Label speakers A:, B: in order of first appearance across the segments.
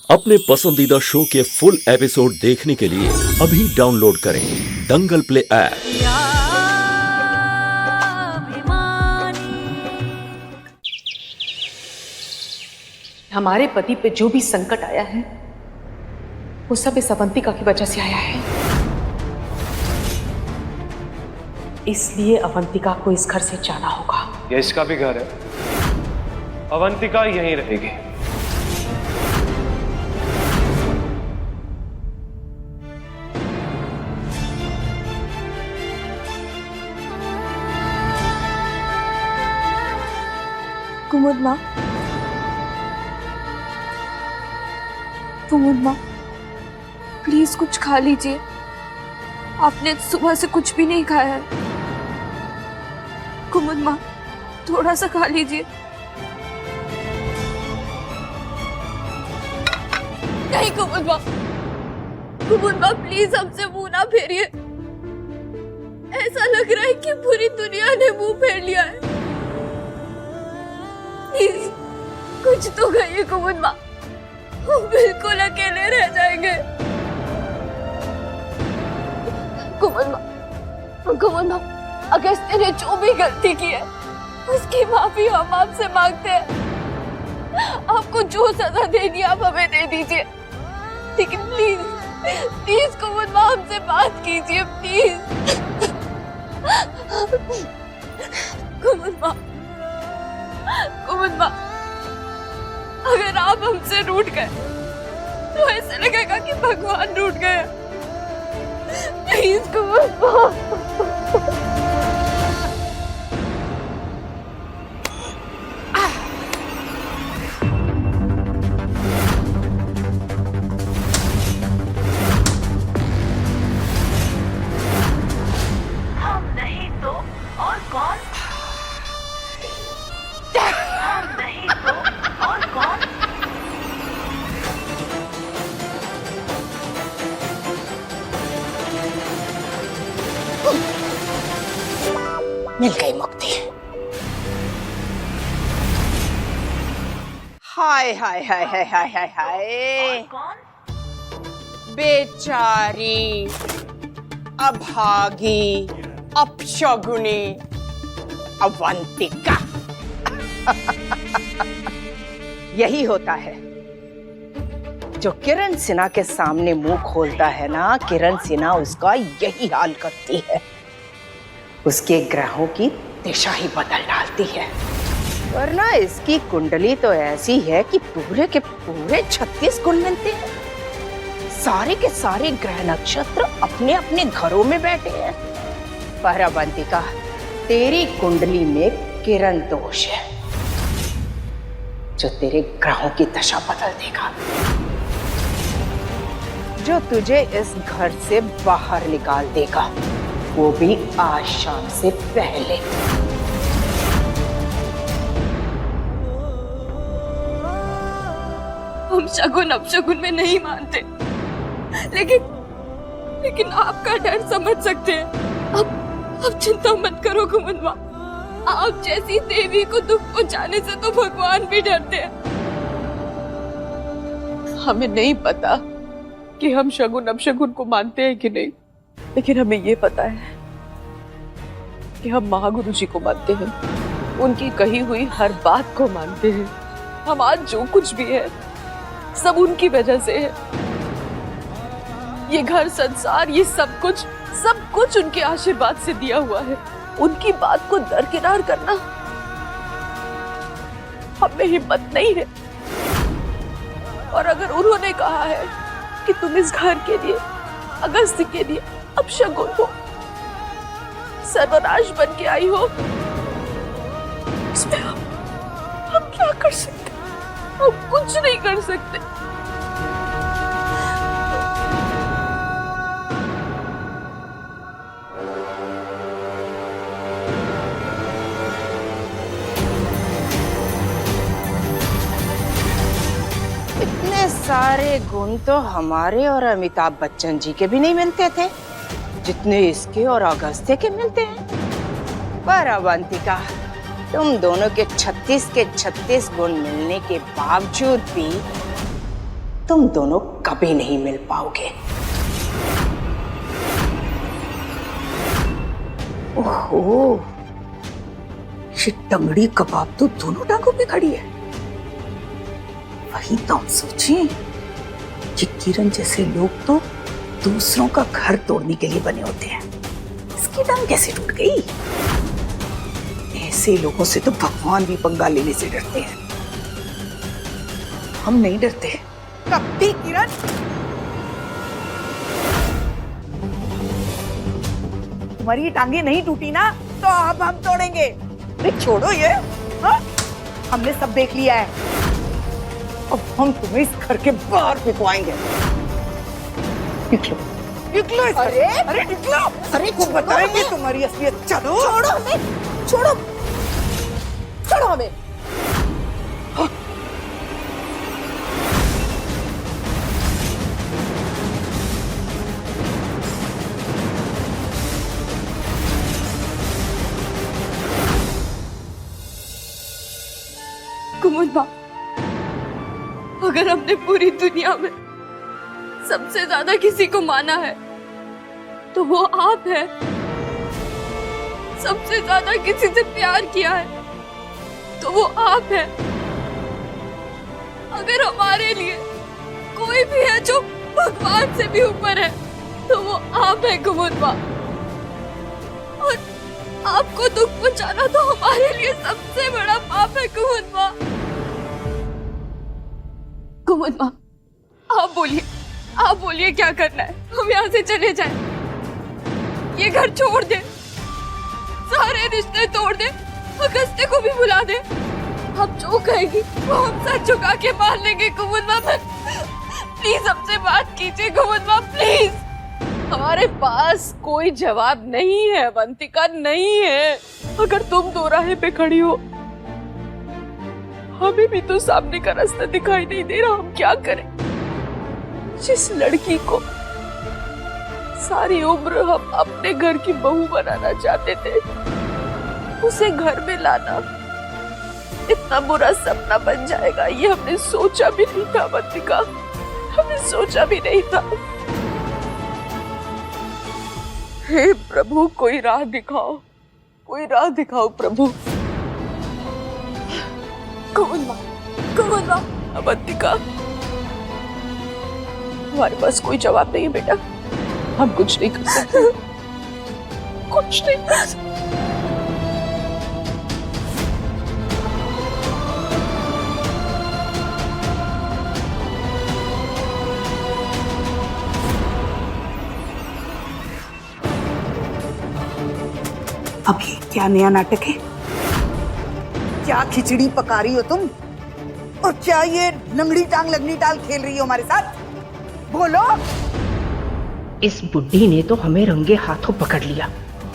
A: अपने पसंदीदा शो के फुल एपिसोड देखने के लिए अभी डाउनलोड करें दंगल प्ले ऐप।
B: हमारे पति पे जो भी संकट आया है वो सब इस अवंतिका की वजह से आया है, इसलिए अवंतिका को इस घर से जाना होगा।
C: ये इसका भी घर है, अवंतिका यहीं रहेगी।
D: कुमुद माँ, कुमुद माँ, प्लीज कुछ खा लीजिए। आपने सुबह से कुछ भी नहीं खाया है। कुमुद माँ, थोड़ा सा खा लीजिए। नहीं कुमुद माँ, कुमुद माँ प्लीज हमसे मुंह ना फेरिए। ऐसा लग रहा है कि पूरी दुनिया ने मुंह फेर लिया है। प्लीज कुछ तो कहिए कुमुद माँ, हम बिल्कुल अकेले रह जाएंगे। कुमुद माँ, अगस्त्य ने जो भी गलती की है उसकी माफी हम आपसे मांगते हैं। आपको जो सजा देनी आप हमें दे दीजिए, लेकिन प्लीज प्लीज कुमुद माँ हमसे बात कीजिए प्लीज। कुमुद माँ, अगर आप हमसे रूठ गए तो ऐसे लगेगा कि भगवान रूठ गए। प्लीज कुमुद माँ।
E: मिल गई मुक्ति। हाय हाय हाय हाय हाय हाय हाय, बेचारी, अभागी, अपशगुनी अवंतिका। यही होता है जो किरण सिन्हा के सामने मुंह खोलता है ना, किरण सिन्हा उसका यही हाल करती है। उसके ग्रहों की दिशा ही बदल डालती है। वरना इसकी कुंडली तो ऐसी है कि पूरे के पूरे 36 गुण मिलते हैं। सारे के सारे ग्रह नक्षत्र अपने अपने घरों में बैठे हैं। पर अवंतिका, तेरी कुंडली में किरण दोष है जो तेरे ग्रहों की दशा बदल देगा, जो तुझे इस घर से बाहर निकाल देगा, वो भी आज शाम से पहले।
D: हम शगुन अपशगुन में नहीं मानते, लेकिन आपका डर समझ सकते हैं। अब चिंता मत करो कुमुद माँ, आप जैसी देवी को दुख पहुंचाने से तो भगवान भी डरते हैं।
B: हमें नहीं पता कि हम शगुन अपशगुन को मानते हैं कि नहीं, लेकिन हमें ये पता है कि हम महागुरु जी को मानते हैं, उनकी कही हुई हर बात को मानते हैं। हम आज जो कुछ भी है सब उनकी वजह से है। ये घर संसार, ये सब कुछ उनके आशीर्वाद से दिया हुआ है। उनकी बात को दरकिनार करना हमें हिम्मत नहीं है। और अगर उन्होंने कहा है कि तुम इस घर के लिए, अगस्त्य के लिए अपशगुन हो, सर्वनाश बन के आई हो, इसमें हम क्या कर सकते? हम कुछ नहीं कर सकते।
E: इतने सारे गुण तो हमारे और अमिताभ बच्चन जी के भी नहीं मिलते थे, जितने इसके और अगस्त्य के मिलते हैं। पर अवंतिका, तुम दोनों के 36 के 36 गुण मिलने के बावजूद भी तुम दोनों कभी नहीं मिल पाओगे। ओहो, ये टंगड़ी कबाब तो दोनों टांगों पे खड़ी है। वही तो हम सोचे कि किरण जैसे लोग तो दूसरों का घर तोड़ने के लिए बने होते हैं, इसकी टांग कैसे टूट गई? ऐसे लोगों से तो भगवान भी पंगा लेने से डरते हैं, हम नहीं डरते। कभी किरण, तुम्हारी ये टांगे नहीं टूटी ना तो अब हम तोड़ेंगे। अरे छोड़ो ये, हाँ? हमने सब देख लिया है, अब हम तुम्हें इस घर के बाहर फेंकवाएंगे। निकलो, निकलो इस घर। अरे निकलो, अरे को बताएंगे तुम्हारी असलियत। चलो, छोड़ो हमें, छोड़ो, छोड़ो हमें।
D: कुमुद माँ, अगर हमने पूरी दुनिया में सबसे ज्यादा किसी को माना है तो वो आप है। सबसे ज्यादा किसी से प्यार किया है तो वो आप है। अगर हमारे लिए कोई भी है जो भगवान से भी ऊपर है तो वो आप है कुमुद माँ। और आपको दुख पहुंचाना तो हमारे लिए सबसे बड़ा पाप है कुमुद माँ। कुमुद माँ, आप बोलिए क्या करना है? हम यहाँ से चले जाएं, ये घर छोड़ दे, सारे रिश्ते तोड़ दे, अगस्त्य को भी बुला दे। आप जो कहेगी वो हम सर झुका के मान लेंगे कुमुद माँ। प्लीज हमसे बात कीजिए कुमुद माँ, प्लीज।
B: हमारे पास कोई जवाब नहीं है अवंतिका, नहीं है। अगर तुम दो राह पे खड़ी हो, हमें भी तो सामने का रास्ता दिखाई नहीं दे रहा, हम क्या करें? जिस लड़की को सारी उम्र हम अपने घर की बहू बनाना चाहते थे, उसे घर में लाना इतना बुरा सपना बन जाएगा, ये हमने सोचा भी नहीं था अवंतिका, हमने सोचा भी नहीं था। हे प्रभु, कोई राह दिखाओ, कोई राह दिखाओ प्रभु।
D: कुमुद माँ,
B: अवंतिका, हमारे पास कोई जवाब नहीं है बेटा, हम कुछ नहीं कर सकते, कुछ नहीं कर सकते।
E: अब ये क्या नया नाटक है? क्या खिचड़ी पका रही हो तुम? और क्या ये लंगड़ी टांग लगनी टाल खेल रही हो हमारे साथ? बोलो।
F: इस बुड्ढी ने तो हमें रंगे हाथों पकड़ लिया,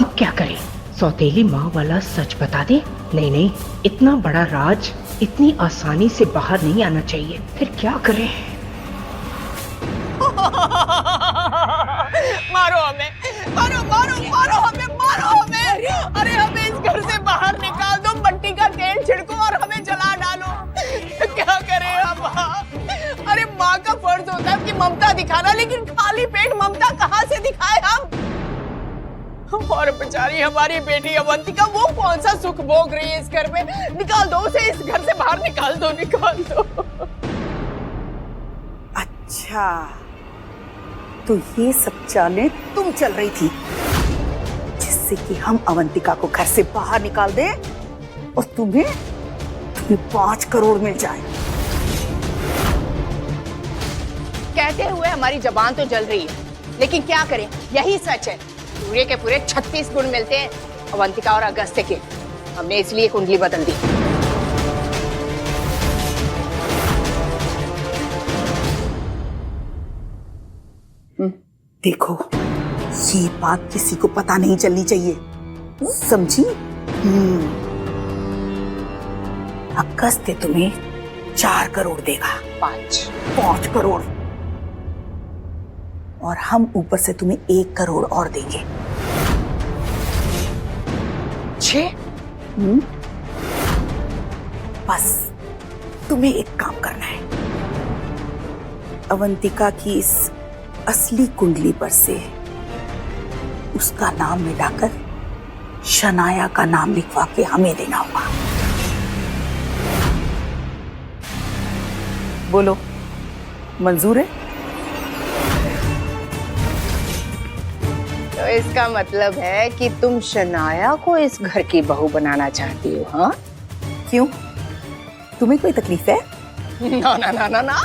F: अब क्या करें? सौतेली माँ वाला सच बता दे? नहीं, इतना बड़ा राज इतनी आसानी से बाहर नहीं आना चाहिए। फिर क्या करें?
E: मारो हमें, मारो मारो मारो हमें, मारो हमें। अरे हमें इस घर से बाहर निकाल दो, मट्टी का तेल छिड़को और हमें जला डालो। क्या करें हम? अरे माँ का फर्ज होता है कि ममता दिखाना, लेकिन खाली पेट ममता कहाँ से दिखाए हम? और बेचारी हमारी बेटी अवंतिका, वो कौन सा सुख भोग रही है इस घर में? निकाल दो उसे, इस घर से बाहर निकाल दो, निकाल दो। अच्छा, तो ये सब चालें तुम चल रही थी जिससे कि हम अवंतिका को घर से बाहर निकाल दें और तुम्हें 5 करोड़ मिल जाए।
G: कहते हुए हमारी जबान तो जल रही है, लेकिन क्या करें, यही सच है। सूर्य के पूरे 36 गुण मिलते हैं अवंतिका और अगस्त्य के। हमने इसलिए कुंडली बदल दी।
E: देखो, ये बात किसी को पता नहीं चलनी चाहिए, समझी? अगस्त्य तुम्हें 4 करोड़ देगा। 5 करोड़, और हम ऊपर से तुम्हें 1 करोड़ और देंगे। 6? बस तुम्हें एक काम करना है, अवंतिका की इस असली कुंडली पर से उसका नाम मिटाकर शनाया का नाम लिखवा के हमें देना होगा। बोलो, मंजूर है?
G: तो इसका मतलब है कि तुम शनाया को इस घर की बहू बनाना चाहती हो, हाँ?
E: क्यों, तुम्हें कोई तकलीफ है?
G: ना ना ना ना ना,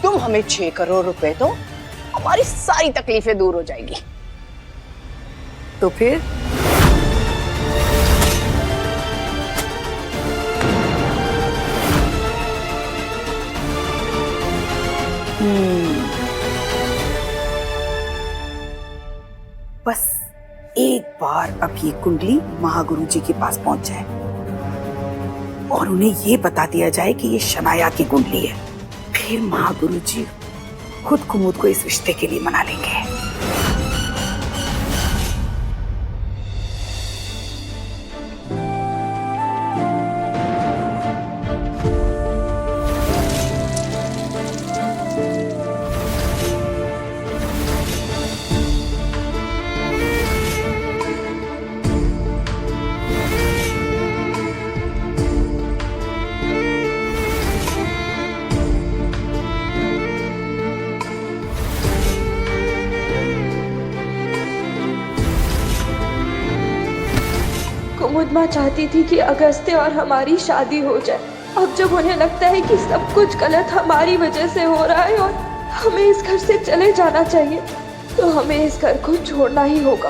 G: तुम हमें 6 करोड़ रुपए दो, हमारी सारी तकलीफें दूर हो जाएगी।
E: तो फिर बस एक बार अब ये कुंडली महागुरु जी के पास पहुंच जाए और उन्हें ये बता दिया जाए कि ये शनाया की कुंडली है, फिर महागुरु जी खुद कुमुद को इस रिश्ते के लिए मना लेंगे।
H: कुमुद माँ चाहती थी कि अगस्त्य और हमारी शादी हो जाए। अब जब उन्हें लगता है कि सब कुछ गलत हमारी वजह से हो रहा है और हमें इस घर से चले जाना चाहिए, तो हमें इस घर को छोड़ना ही होगा।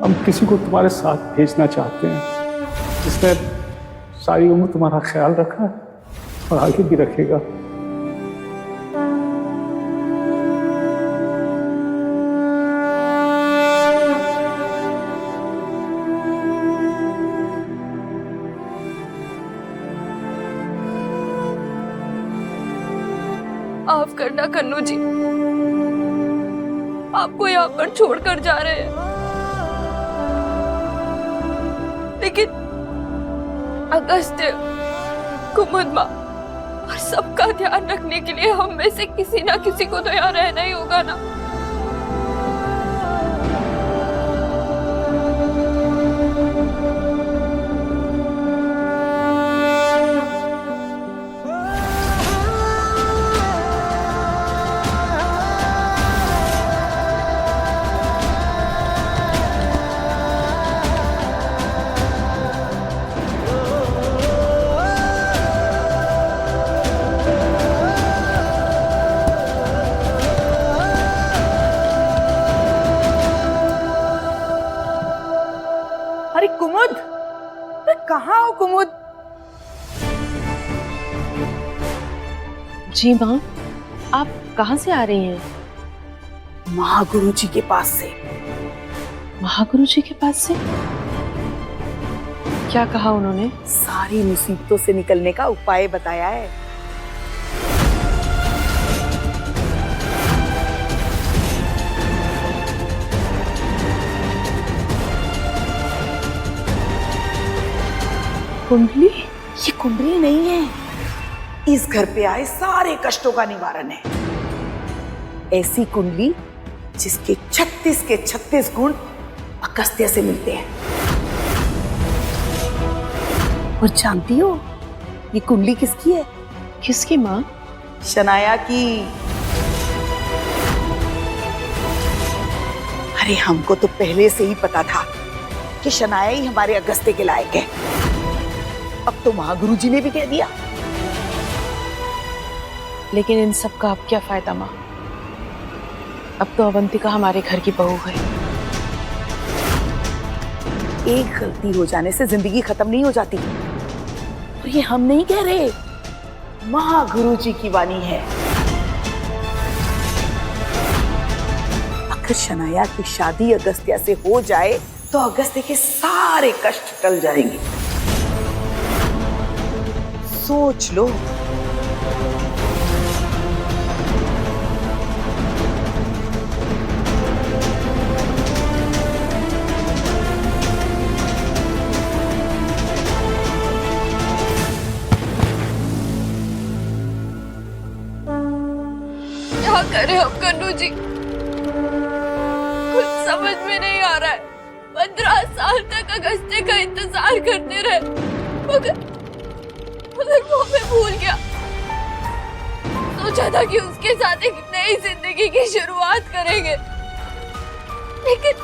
I: हम किसी को तुम्हारे साथ भेजना चाहते हैं जिसने सारी उम्र तुम्हारा ख्याल रखा और आगे भी रखेगा।
H: माफ करना कन्नू जी, आपको यहाँ पर छोड़कर जा रहे हैं, लेकिन अगस्त्य, कुमुद माँ और सबका ध्यान रखने के लिए हम में से किसी ना किसी को तो यहाँ रहना ही होगा ना।
E: अरे कुमुद, कहाँ हो कुमुद?
B: जी माँ, आप कहाँ से आ रही हैं?
E: महागुरु जी के पास से।
B: महागुरु जी के पास से? क्या कहा उन्होंने?
E: सारी मुसीबतों से निकलने का उपाय बताया है।
B: कुंडली?
E: ये कुंडली नहीं है, इस घर पे आए सारे कष्टों का निवारण है। ऐसी कुंडली जिसके 36 के 36 गुण अगस्त्य से मिलते हैं। और जानती हो ये कुंडली किसकी है?
B: किसकी माँ?
E: शनाया की। अरे हमको तो पहले से ही पता था कि शनाया ही हमारे अगस्त्य के लायक है। अब तो महागुरु जी ने भी कह दिया।
B: लेकिन इन सब का अब क्या फायदा माँ? अब तो अवंतिका हमारे घर की बहू है।
E: एक गलती हो जाने से जिंदगी खत्म नहीं हो जाती। और ये हम नहीं कह रहे, महागुरु जी की वाणी है। अगर शनाया की शादी अगस्त्य से हो जाए तो अगस्त्य के सारे कष्ट टल जाएंगे। सोच लो।
D: हम कन्नू जी? कुछ समझ में नहीं आ रहा है। 15 साल तक अगस्त्य का इंतजार करते रहे, मगर वो हमें भूल गया। सोचा था कि उसके साथ एक नई जिंदगी की शुरुआत करेंगे, लेकिन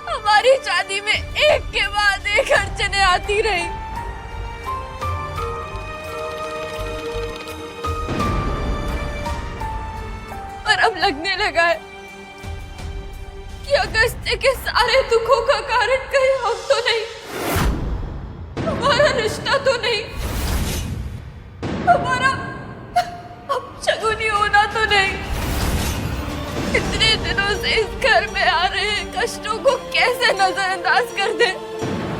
D: हमारी शादी में एक के बाद एक अड़चनें आती रही। पर अब लगने लगा है कि अगस्त्य के सारे दुखों का कारण कहीं हम तो नहीं, हमारा रिश्ता तो नहीं, हमारा अपशगुनी होना तो नहीं। इतने दिनों से इस घर में आ रहे कष्टों को कैसे नजरअंदाज कर दे,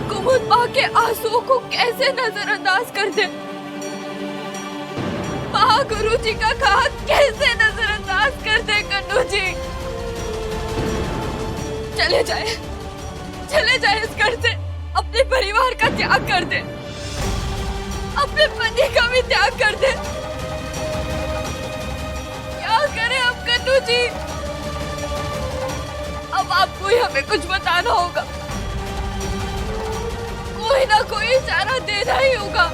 D: कुमुद माँ के आंसुओं को कैसे नजरअंदाज कर दे, महागुरु जी का घात कैसे नजरअंदाज कर दे। कन्नू जी चले जाए इस घर से, अपने परिवार का त्याग कर दे, अपने पति का भी त्याग कर दे। क्या करें अब कन्नू जी? अब आपको ही हमें कुछ बताना होगा, कोई ना कोई इशारा देना ही होगा।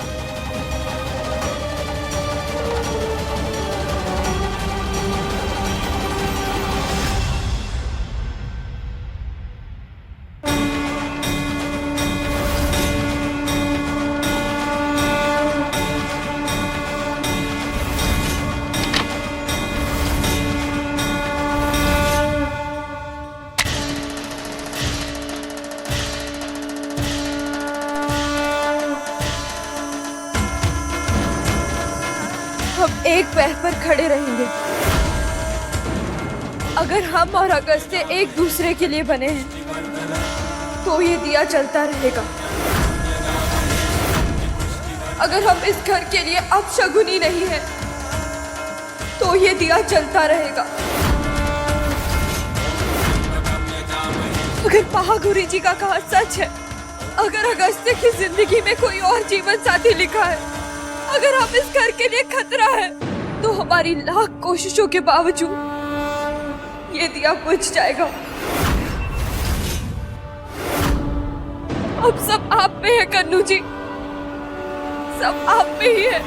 D: एक पैर पर खड़े रहेंगे। अगर हम और अगस्त्य एक दूसरे के लिए बने हैं तो ये दिया चलता रहेगा। अगर हम इस घर के लिए अपशगुनी नहीं है तो ये दिया चलता रहेगा। अगर महागुरु जी का कहा सच है, अगर अगस्त्य की जिंदगी में कोई और जीवन साथी लिखा है, अगर हम इस घर के लिए खतरा है, तो हमारी लाख कोशिशों के बावजूद ये दिया बुझ जाएगा। अब सब आप पे है कन्नू जी, सब आप पे ही है।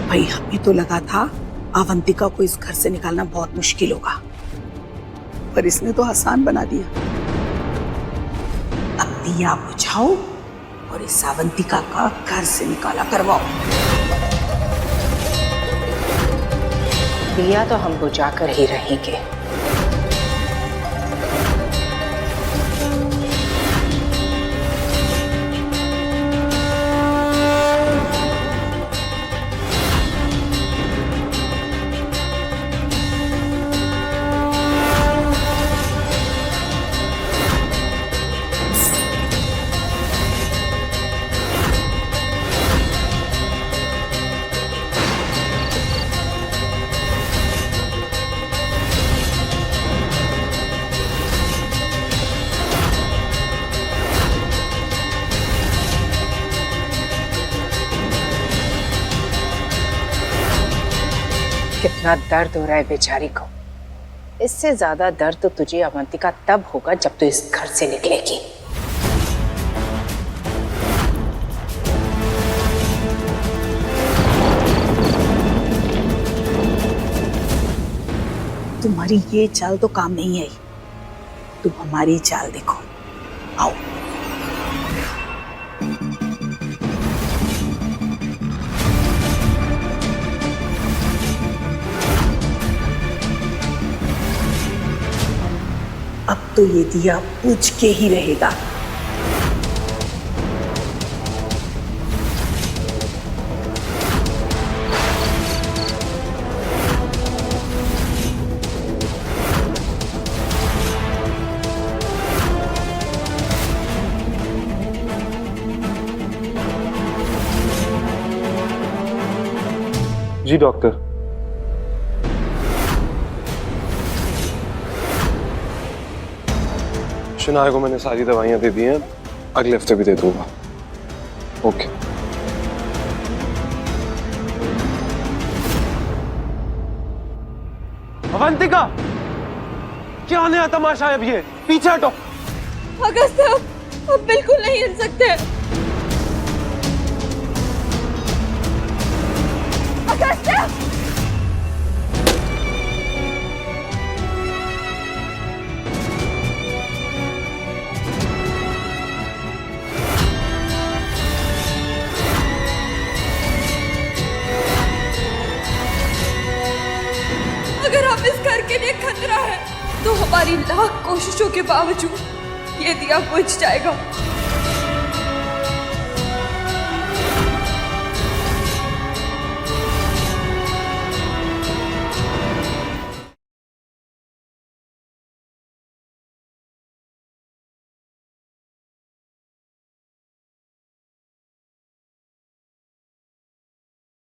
E: भाई हमें तो लगा था अवंतिका को इस घर से निकालना बहुत मुश्किल होगा, पर इसने तो आसान बना दिया। अब दिया बुझाओ और इस अवंतिका का घर से निकाला करवाओ।
G: दिया तो हम बुझा कर ही रहेंगे। कितना दर्द हो रहा है बेचारी को। इससे ज्यादा दर्द तो तुझे अवंतिका तब होगा जब तू इस घर से निकलेगी।
E: तुम्हारी ये चाल तो काम नहीं आई, तुम हमारी चाल देखो। आओ। अब तो ये दिया बुझ के ही रहेगा।
C: जी डॉक्टर। शिनाया को मैंने सारी दवाइयां दे दी हैं, अगले हफ्ते भी दे दूंगा। ओके। अवंतिका, क्या नया तमाशा है अब ये? पीछे हटो।
H: अगस्त्य, अब बिल्कुल नहीं हिल सकते।
D: अगस्त्य!
H: अगर हम इस घर के लिए खतरा है तो हमारी लाख कोशिशों के बावजूद ये दिया बुझ जाएगा।